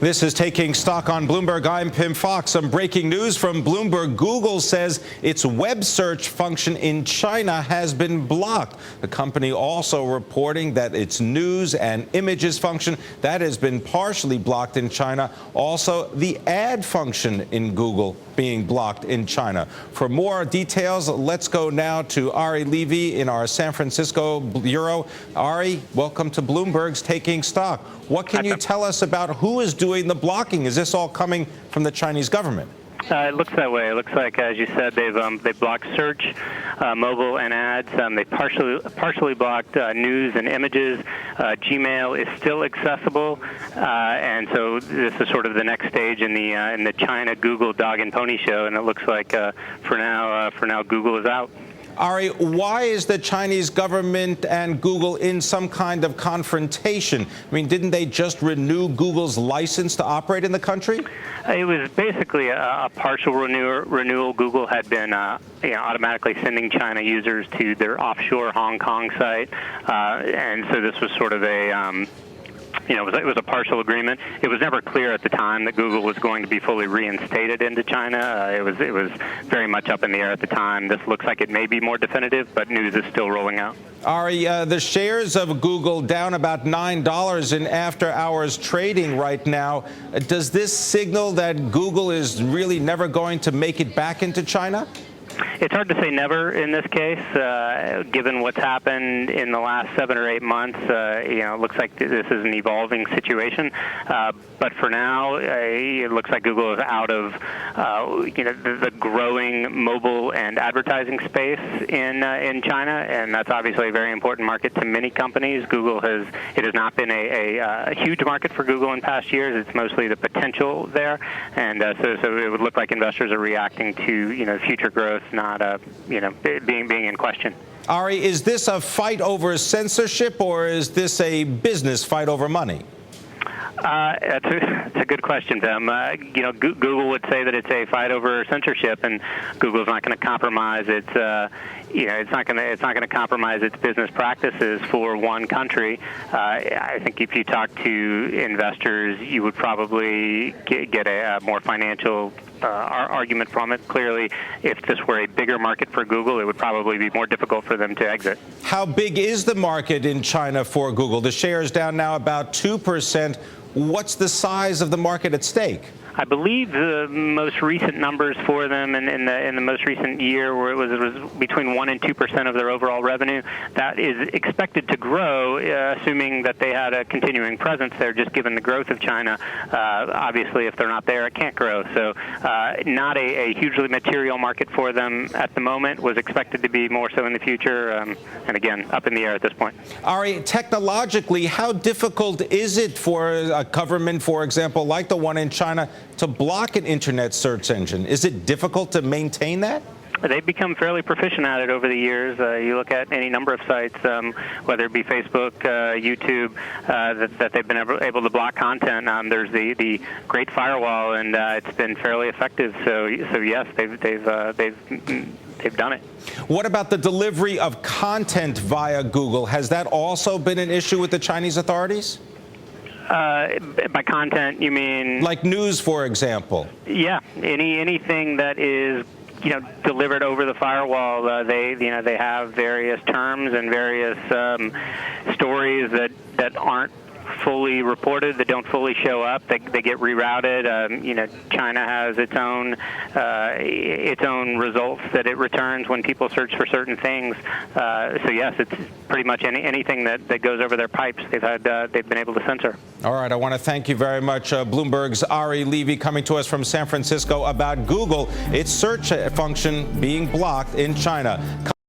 This is Taking Stock on Bloomberg. I'm Pimm. Some breaking news from Bloomberg. Google says its web search function in China has been blocked. The company also reporting that its news and images function that has been partially blocked in China. Also, the ad function in Google being blocked in China. For more details, let's go now to Ari Levy in our San Francisco bureau. Ari, welcome to Bloomberg's Taking Stock. What can you tell us about who is doing the blocking? Is this all coming from the Chinese government? It looks that way. It looks like, as you said, they've blocked search, mobile, and ads. They partially blocked news and images. Gmail is still accessible, and so this is sort of the next stage in the China Google dog and pony show. And it looks like for now, Google is out. Ari, why is the Chinese government and Google in some kind of confrontation? I mean, didn't they just renew Google's license to operate in the country? It was basically a partial renewal. Google had been automatically sending China users to their offshore Hong Kong site, and so this was sort of a it was a partial agreement. It was never clear at the time that Google was going to be fully reinstated into China. It was very much up in the air at the time. This looks like it may be more definitive, but news is still rolling out. Ari, the shares of Google down about $9 in after-hours trading right now. Does this signal that Google is really never going to make it back into China? It's hard to say never in this case, given what's happened in the last 7 or 8 months. It looks like this is an evolving situation. But for now, it looks like Google is out of the growing mobile and advertising space in China, and that's obviously a very important market to many companies. It has not been a huge market for Google in past years. It's mostly the potential there, and so it would look like investors are reacting to future growth, not being in question. Ari, is this a fight over censorship, or is this a business fight over money? That's a good question, Tim. Google would say that it's a fight over censorship, and Google's not going to compromise its it's not going to compromise its business practices for one country. I think if you talk to investors, you would probably get a more financial argument from it. Clearly, if this were a bigger market for Google, it would probably be more difficult for them to exit. How big is the market in China for Google? The share is down now about 2%. What's the size of the market at stake? I believe the most recent numbers for them in the most recent year, where it was between 1% and 2% of their overall revenue. That is expected to grow, assuming that they had a continuing presence there, just given the growth of China. Obviously, if they're not there, it can't grow. So not a hugely material market for them at the moment. Was expected to be more so in the future, and again, up in the air at this point. Ari, technologically, how difficult is it for a government, for example, like the one in China, to block an internet search engine? Is it difficult to maintain that? They've become fairly proficient at it over the years. You look at any number of sites, whether it be Facebook, YouTube, that they've been able to block content. There's the Great Firewall, and it's been fairly effective. So yes, they've done it. What about the delivery of content via Google? Has that also been an issue with the Chinese authorities? By content, you mean like news, for example? Yeah, anything that is delivered over the firewall. They have various terms and various stories that aren't fully reported, that don't fully show up. They get rerouted. China has its own results that it returns when people search for certain things. So yes, it's pretty much anything that goes over their pipes. They've been able to censor. All right, I want to thank you very much, Bloomberg's Ari Levy, coming to us from San Francisco about Google, its search function being blocked in China.